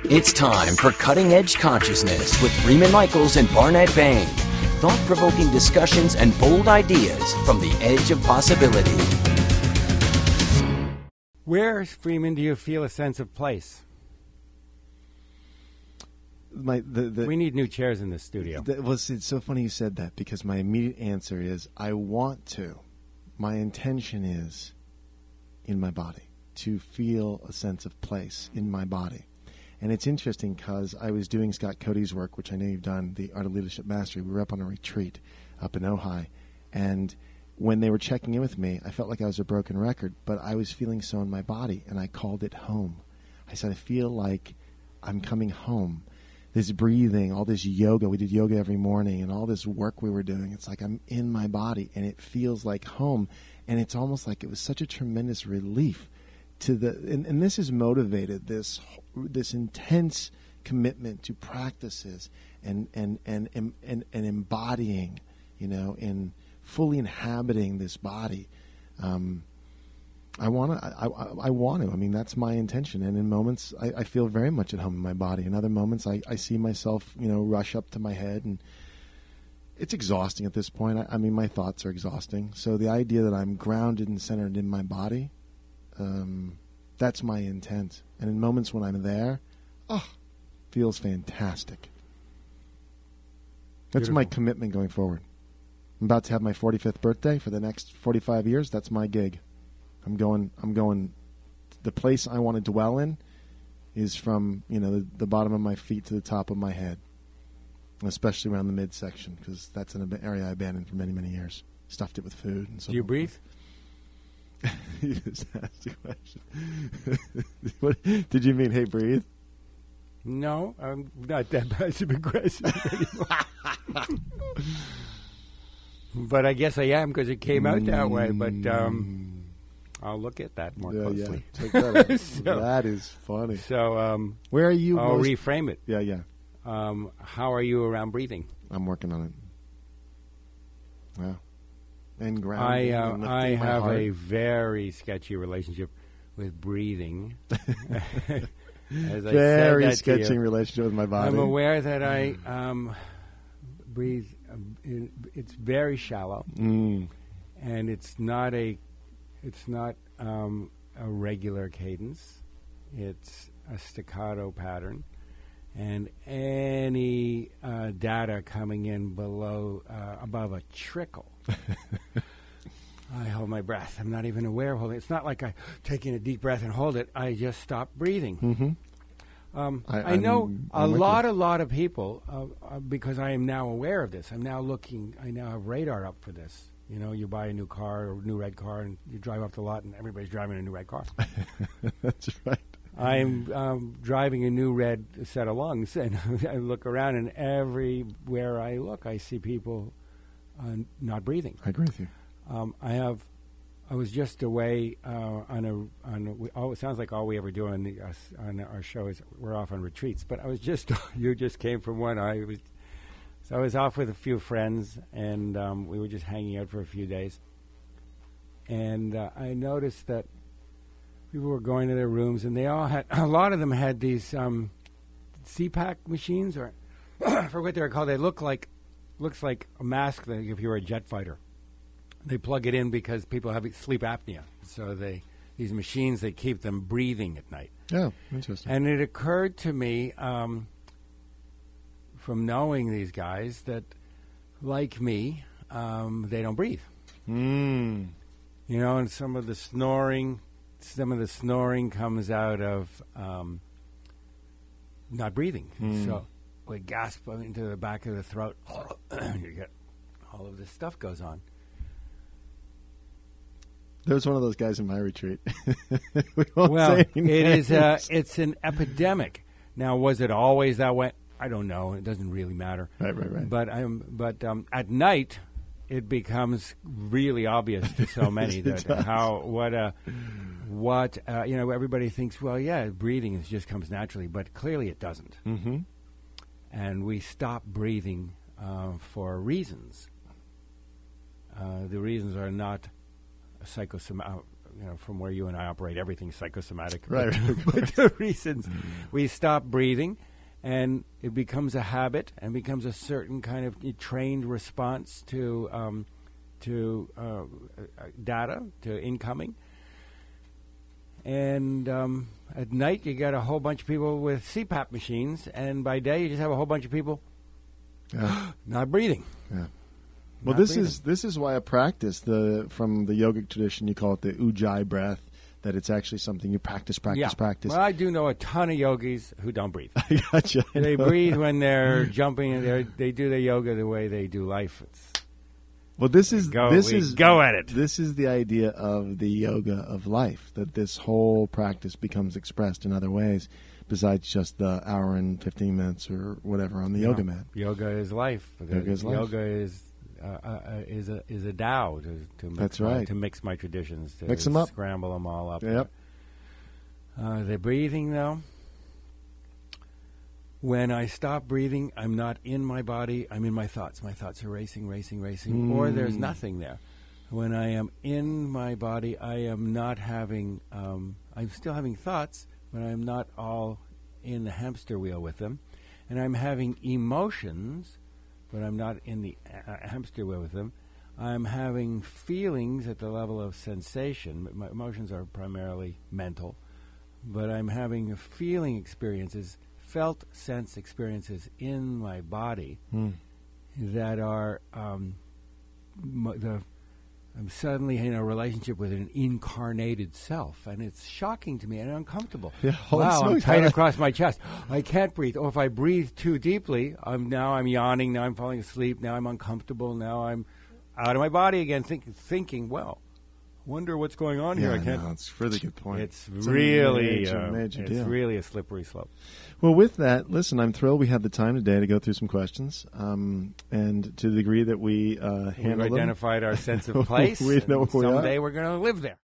It's time for Cutting Edge Consciousness with Freeman Michaels and Barnett Bain. Thought-provoking discussions and bold ideas from the edge of possibility. Where, Freeman, do you feel a sense of place? We need new chairs in this studio. It's so funny you said that, because my immediate answer is I want to. My intention is in my body, to feel a sense of place in my body. And it's interesting because I was doing Scott Cody's work, which I know you've done, the Art of Leadership Mastery. We were up on a retreat up in Ojai. And when they were checking in with me, I felt like I was a broken record, but I was feeling so in my body, and I called it home. I said, I feel like I'm coming home. This breathing, all this yoga, we did yoga every morning, and all this work we were doing, it's like I'm in my body, and it feels like home. And it's almost like it was such a tremendous relief to and this has motivated this intense commitment to practices and embodying, and fully inhabiting this body. I want to. I mean, that's my intention. And in moments, I feel very much at home in my body. In other moments, I see myself, rush up to my head, and it's exhausting at this point. I mean, my thoughts are exhausting. So the idea that I'm grounded and centered in my body, that's my intent. And in moments when I'm there, feels fantastic. That's Beautiful. my commitment going forward. I'm about to have my 45th birthday for the next 45 years. That's my gig. I'm going. The place I want to dwell in is from the bottom of my feet to the top of my head, especially around the midsection, because that's an area I abandoned for many, many years. Stuffed it with food and so. Do you breathe? You just asked a question. What did you mean? Hey, breathe. No, I'm not that passive aggressive anymore. But I guess I am, because it came out that way. But I'll look at that more closely. Yeah. Check that out. So, that is funny. So where are you? I'll reframe it. Yeah. How are you around breathing? I'm working on it. Yeah. And ground. I have a very sketchy relationship with breathing. As I very said sketchy relationship with my body. I'm aware that I breathe. It's very shallow, and it's not a regular cadence. It's a staccato pattern, and any data coming in above a trickle, I hold my breath. I'm not even aware of holding it. It's not like I taking a deep breath and hold it. I just stop breathing. Mm-hmm. I know a lot of people, because I am now aware of this. I'm now looking. I now have radar up for this. You buy a new car, or a new red car, and you drive up the lot, and everybody's driving a new red car. That's right. I'm driving a new red set of lungs, and I look around, and everywhere I look, I see people not breathing. I agree with you. I was just away it sounds like all we ever do on our show is we're off on retreats. But you just came from one. I was off with a few friends, and we were just hanging out for a few days. And I noticed that people were going to their rooms, and a lot of them had these CPAP machines, or I forget what they're called. They looks like a mask that if you were a jet fighter. They plug it in because people have sleep apnea. So these machines, they keep them breathing at night. Oh, interesting. And it occurred to me from knowing these guys that, like me, they don't breathe. And some of the snoring comes out of not breathing. So we gasp into the back of the throat. You get all of this stuff goes on. There was one of those guys in my retreat. It's an epidemic. Now, was it always that way? I don't know. It doesn't really matter. Right. But at night, it becomes really obvious to so many that everybody thinks, well, yeah, breathing just comes naturally, but clearly it doesn't. Mm-hmm. And we stop breathing for reasons. The reasons are not from where you and I operate, everything's psychosomatic. Right. But the reasons we stop breathing, and it becomes a habit and becomes a certain kind of trained response to data, to incoming. And at night, you got a whole bunch of people with CPAP machines, and by day, you just have a whole bunch of people not breathing. Yeah. Well, this is why a practice from the yogic tradition, you call it the Ujjayi breath. That it's actually something you practice. Well, I do know a ton of yogis who don't breathe. I gotcha. They breathe when they're jumping, and they do their yoga the way they do life. This is go at it. This is the idea of the yoga of life, that this whole practice becomes expressed in other ways besides just the hour and 15 minutes or whatever on the yoga mat. Yoga is life. Yoga is life. Yoga is a Tao to mix. That's right. To mix my traditions, to mix them up, scramble them all up. Yep. The breathing, though. When I stop breathing, I'm not in my body. I'm in my thoughts. My thoughts are racing, or there's nothing there. When I am in my body, I am not having. I'm still having thoughts, but I'm not all in the hamster wheel with them, and I'm having emotions. But I'm not in the hamster wheel with them. I'm having feelings at the level of sensation. My emotions are primarily mental. But I'm having feeling experiences, felt sense experiences in my body that are I'm suddenly in a relationship with an incarnated self, and it's shocking to me and uncomfortable. Yeah, wow, I'm tight across my chest. I can't breathe. Or if I breathe too deeply, I'm yawning, now I'm falling asleep, now I'm uncomfortable, now I'm out of my body again, thinking, well, wonder what's going on here. I can't. No, it's a really good point. It's really major deal. It's really a slippery slope. Well, with that, listen, I'm thrilled we had the time today to go through some questions, and to the degree that we handled We've identified our sense of place. We know where we are. Someday we're going to live there.